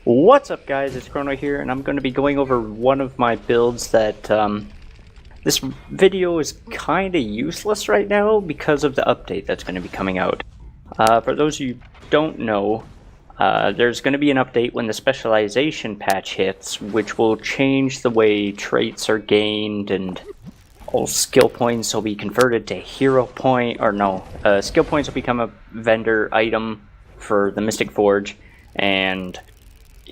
What's up, guys? It's Chrono here, and I'm going to be going over one of my builds that this video is kind of useless right now because of the update that's going to be coming out. For those of you who don't know, there's going to be an update when the specialization patch hits, which will change the way traits are gained, and all skill points will be converted to hero point, or no, skill points will become a vendor item for the Mystic Forge, and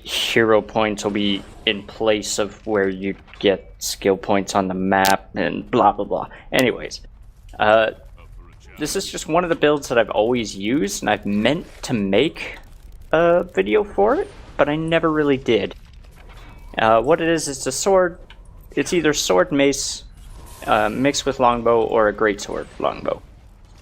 hero points will be in place of where you get skill points on the map, and blah blah blah. Anyways, this is just one of the builds that I've always used, and I've meant to make a video for it, but I never really did. What it is, it's a sword. It's either sword mace mixed with longbow or a greatsword longbow.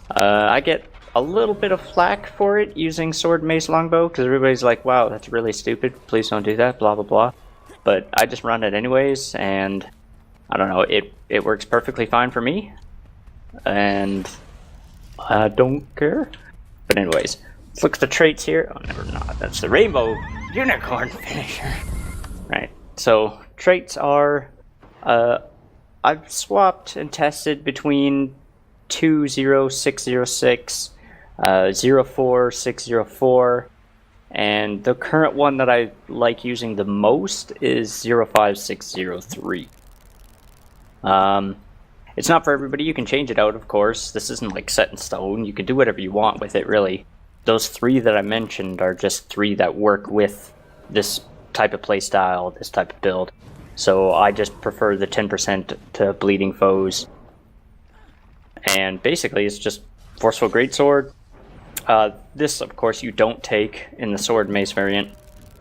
I get a little bit of flack for it using sword mace longbow because everybody's like, wow, that's really stupid, please don't do that, blah blah blah. But I just run it anyways, and I don't know, it works perfectly fine for me, and I don't care. But anyways, let's look at the traits here. Oh, never not. That's the rainbow unicorn finisher. Right, so traits are I've swapped and tested between 20606, 04604, and the current one that I like using the most is 05603. It's not for everybody. You can change it out, of course. This isn't like set in stone. You can do whatever you want with it, really. Those three that I mentioned are just three that work with this type of playstyle, this type of build. So I just prefer the 10% to bleeding foes. And basically it's just forceful greatsword. This, of course, you don't take in the sword mace variant.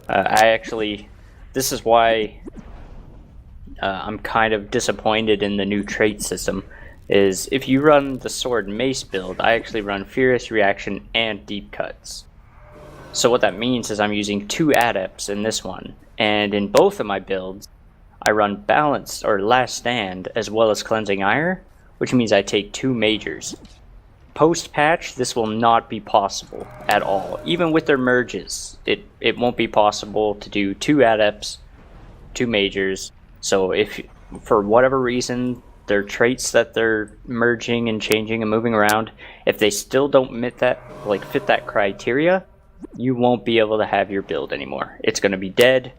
This is why I'm kind of disappointed in the new trait system, is if you run the sword mace build, I actually run furious reaction and deep cuts. So what that means is I'm using 2 adepts in this one, and in both of my builds I run balanced or last stand as well as cleansing ire, which means I take 2 majors. Post-patch, this will not be possible at all. Even with their merges, it won't be possible to do 2 adepts, 2 majors. So if, for whatever reason, their traits that they're merging and changing and moving around, if they still don't fit that criteria, you won't be able to have your build anymore. It's going to be dead.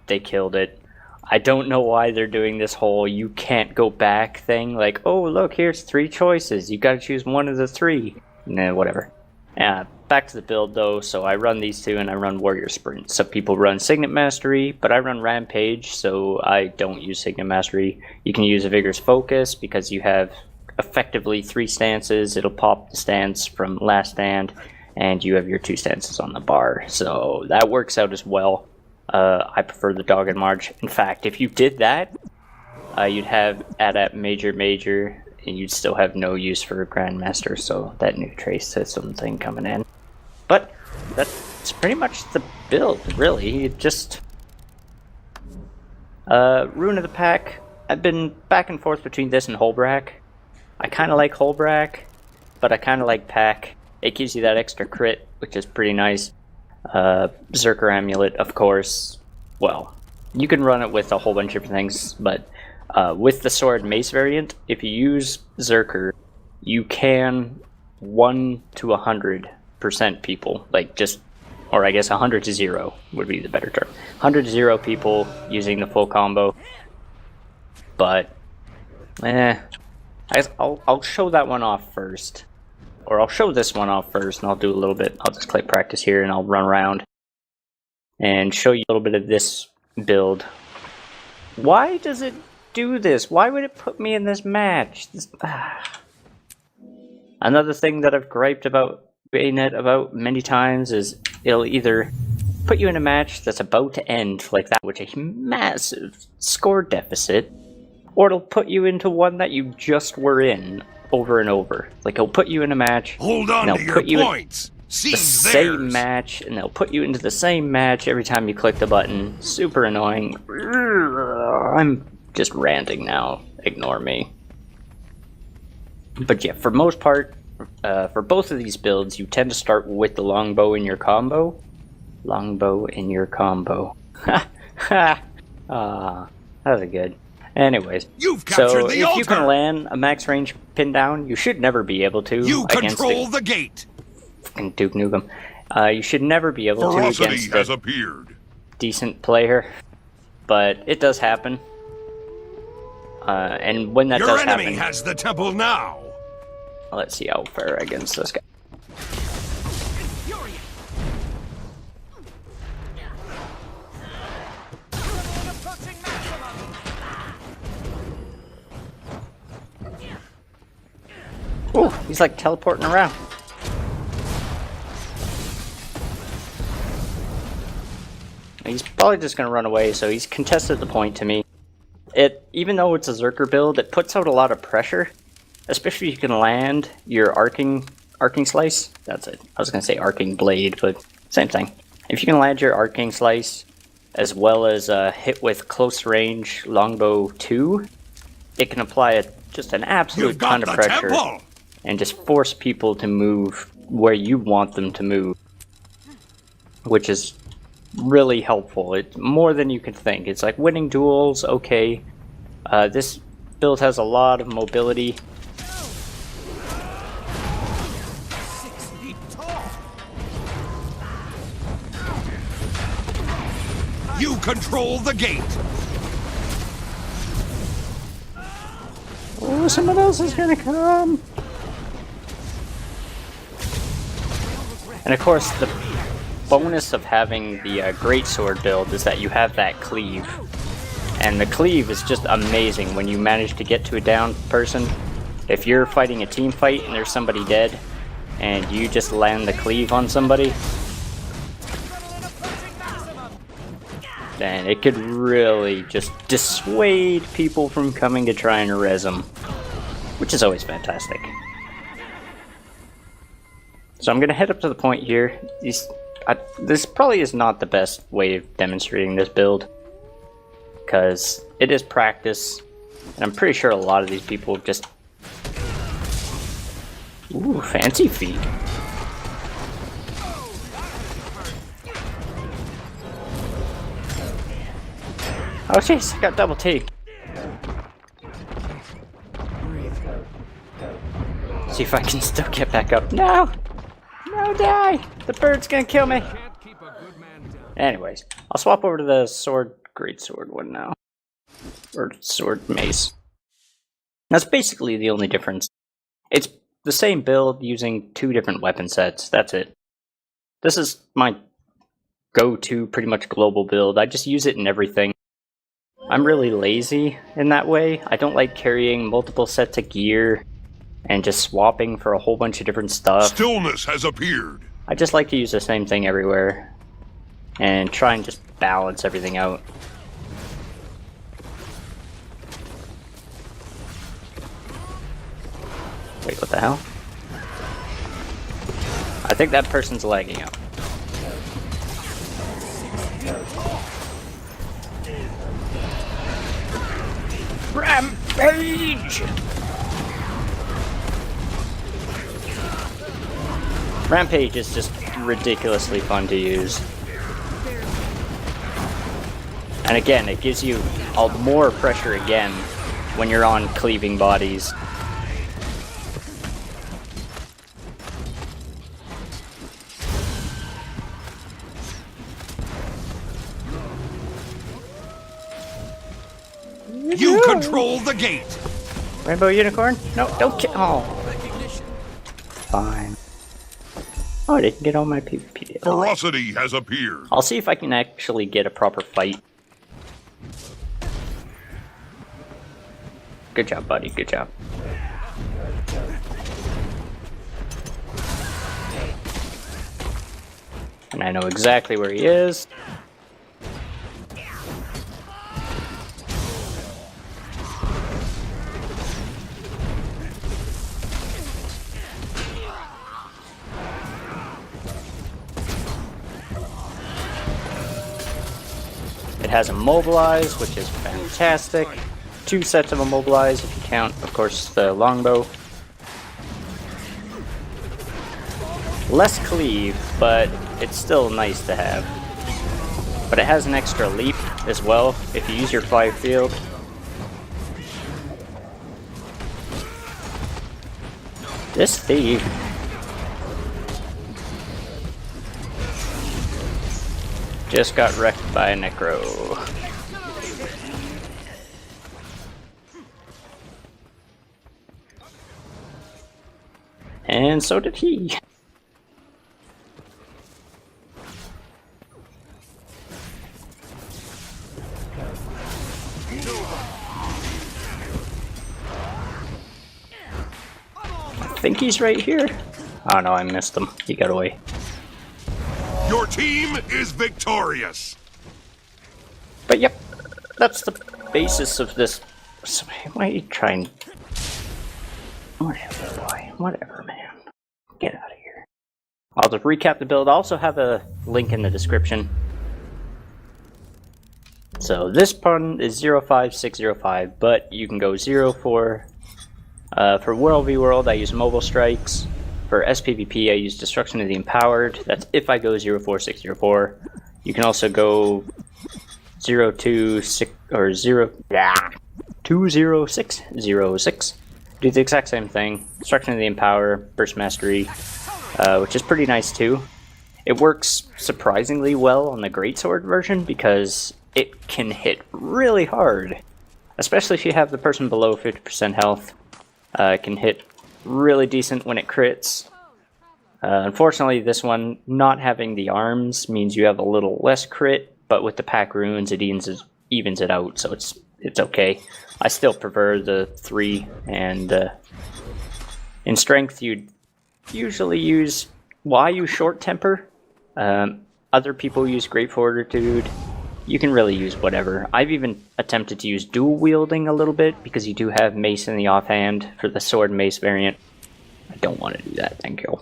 They killed it. I don't know why they're doing this whole you can't go back thing, like, oh look, here's 3 choices, you gotta choose one of the 3. Nah, whatever. Back to the build though, so I run these 2 and I run Warrior Sprint. Some people run Signet Mastery, but I run Rampage, so I don't use Signet Mastery. You can use a Vigorous Focus because you have effectively 3 stances. It'll pop the stance from last stand, and you have your 2 stances on the bar, so that works out as well. I prefer the Dog and March. In fact, if you did that, you'd have Adept Major, and you'd still have no use for Grandmaster, so that new trace system thing coming in. But that's pretty much the build, really. It just Rune of the Pack. I've been back and forth between this and Holbrack. I kind of like Holbrack, but I kind of like Pack. It gives you that extra crit, which is pretty nice. Zerker Amulet, of course. Well, you can run it with a whole bunch of different things, but with the sword mace variant, if you use Zerker, you can 1 to 100% people, like just, or I guess 100 to 0 would be the better term. 100 to 0 people using the full combo. But I'll show that one off first. Or I'll show this one off first, and I'll do a little bit. I'll just click practice here, and I'll run around and show you a little bit of this build. Why does it do this? Why would it put me in this match? Another thing that I've griped about Bayonet about many times is it'll either put you in a match that's about to end like that, with a massive score deficit, or it'll put you into one that you just were in over and over. Like, it'll put you in a match, hold on to your points. The same match, and they'll put you into the same match every time you click the button. Super annoying. I'm just ranting now. Ignore me. But yeah, for most part, for both of these builds, you tend to start with the longbow in your combo, Longbow in your combo. Ha ha! That was good. Anyways, You've captured so the if you can altar! land a max range pin down, you should never be able to You against control the gate! fucking Duke Nukem. You should never be able to Ferocity against has a appeared. decent player, but it does happen. And when that Your does enemy happen, has the temple now! let's see how far against this guy. Ooh, he's like teleporting around. He's probably just gonna run away, so he's contested the point to me. Even though it's a Zerker build, it puts out a lot of pressure, especially if you can land your arcing slice. That's it. I was gonna say arcing blade, but same thing. If you can land your arcing slice, as well as hit with close range longbow 2, it can apply just an absolute ton of pressure and just force people to move where you want them to move, which is really helpful. It's more than you can think. It's like winning duels, okay. This build has a lot of mobility. 6 feet tall. You control the gate. Oh, someone else is gonna come. And of course, the bonus of having the greatsword build is that you have that cleave. And the cleave is just amazing when you manage to get to a down person. If you're fighting a team fight and there's somebody dead, and you just land the cleave on somebody, then it could really just dissuade people from coming to try and res them, which is always fantastic. So I'm going to head up to the point here. This probably is not the best way of demonstrating this build, because it is practice, and I'm pretty sure a lot of these people just... Ooh, fancy feet. Oh jeez, I got double T. See if I can still get back up. No! No, die! The bird's gonna kill me! Anyways, I'll swap over to the greatsword one now. Or sword mace. That's basically the only difference. It's the same build using 2 different weapon sets, that's it. This is my go-to pretty much global build. I just use it in everything. I'm really lazy in that way. I don't like carrying multiple sets of gear and just swapping for a whole bunch of different stuff. Stillness has appeared. I just like to use the same thing everywhere and try and just balance everything out. Wait, what the hell? I think that person's lagging out. Rampage! Rampage is just ridiculously fun to use. And again, it gives you more pressure again when you're on cleaving bodies. You control the gate. Rainbow unicorn? No, don't kill. Oh. Fine. Oh, I didn't get all my PvP. Ferocity has appeared. I'll see if I can actually get a proper fight. Good job, buddy. Good job. And I know exactly where he is. It has immobilize, which is fantastic. 2 sets of immobilize if you count, of course, the longbow. Less cleave, but it's still nice to have. But it has an extra leap as well if you use your fly field. This thief. Just got wrecked by a Necro. And so did he. I think he's right here. Oh no, I missed him. He got away. Your team is victorious. But yep, that's the basis of this. Why are you trying? Whatever, boy. Whatever, man. Get out of here. I'll just recap the build. I also have a link in the description. So this pun is 05605, but you can go 04. For World v World, I use Mobile Strikes. For SPVP, I use Destruction of the Empowered. That's if I go 04604. You can also go 026 or 20606. Do the exact same thing. Destruction of the Empower, Burst Mastery, which is pretty nice too. It works surprisingly well on the Greatsword version because it can hit really hard, especially if you have the person below 50% health. It can hit really decent when it crits. Unfortunately, this one, not having the arms means you have a little less crit, but with the pack runes, it evens it out, so it's okay. I still prefer the 3, and in strength, you'd usually use. Well, I use Short Temper. Other people use Great Fortitude. You can really use whatever. I've even attempted to use dual wielding a little bit because you do have mace in the offhand for the sword and mace variant. I don't want to do that, thank you.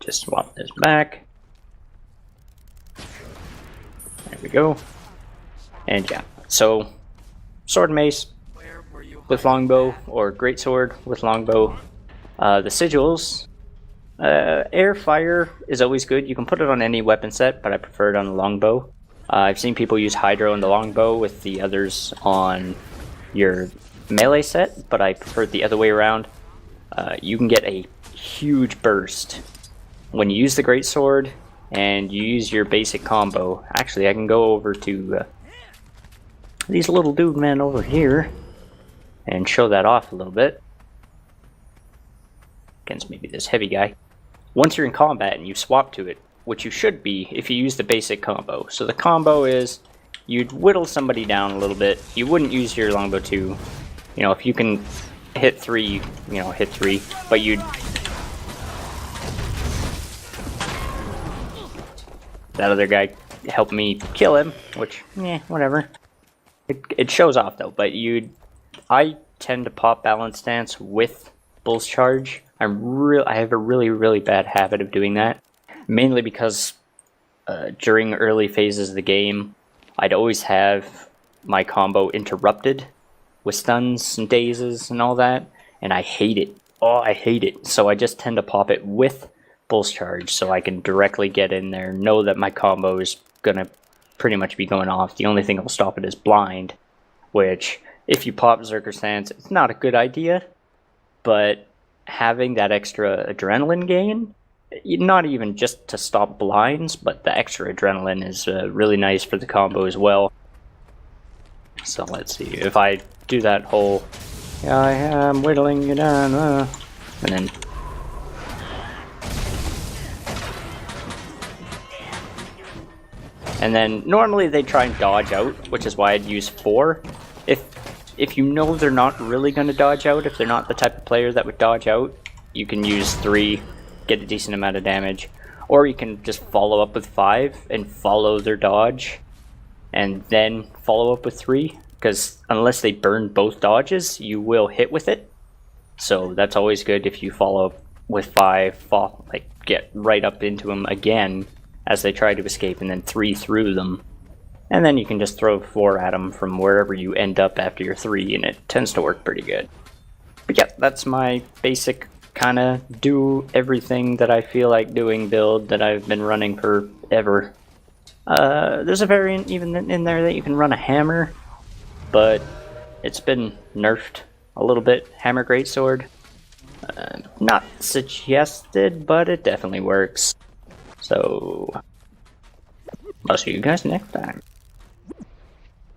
Just swap this back. There we go. And yeah, so sword and mace with longbow or greatsword with longbow. The sigils. Air fire is always good. You can put it on any weapon set, but I prefer it on the longbow. I've seen people use hydro and the longbow with the others on your melee set, but I prefer it the other way around. You can get a huge burst when you use the greatsword and you use your basic combo. Actually, I can go over to these little dude men over here and show that off a little bit against maybe this heavy guy. Once you're in combat and you swap to it, which you should be if you use the basic combo. So the combo is you'd whittle somebody down a little bit. You wouldn't use your longbow 2. You know, if you can hit 3, you know, hit 3, but you'd. That other guy helped me kill him, which, whatever. It shows off though, but I tend to pop balance stance with Bull's Charge. I have a really bad habit of doing that, mainly because during early phases of the game, I'd always have my combo interrupted with stuns and dazes and all that, and I hate it. Oh, I hate it. So I just tend to pop it with Bull's Charge so I can directly get in there, know that my combo is gonna pretty much be going off. The only thing that'll stop it is blind, which if you pop Berserker Stance, it's not a good idea, but having that extra adrenaline gain, not even just to stop blinds, but the extra adrenaline is really nice for the combo as well. So let's see, if I do that whole, I am whittling you down, and then normally they try and dodge out, which is why I'd use 4. If you know they're not really going to dodge out, if they're not the type of player that would dodge out, you can use 3, get a decent amount of damage. Or you can just follow up with 5 and follow their dodge, and then follow up with 3. Because unless they burn both dodges, you will hit with it. So that's always good if you follow up with 5, get right up into them again as they try to escape, and then 3 through them. And then you can just throw 4 at them from wherever you end up after your 3, and it tends to work pretty good. But yeah, that's my basic kind of do everything that I feel like doing build that I've been running forever. There's a variant even in there that you can run a hammer, but it's been nerfed a little bit. Hammer Greatsword. Not suggested, but it definitely works. So, I'll see you guys next time.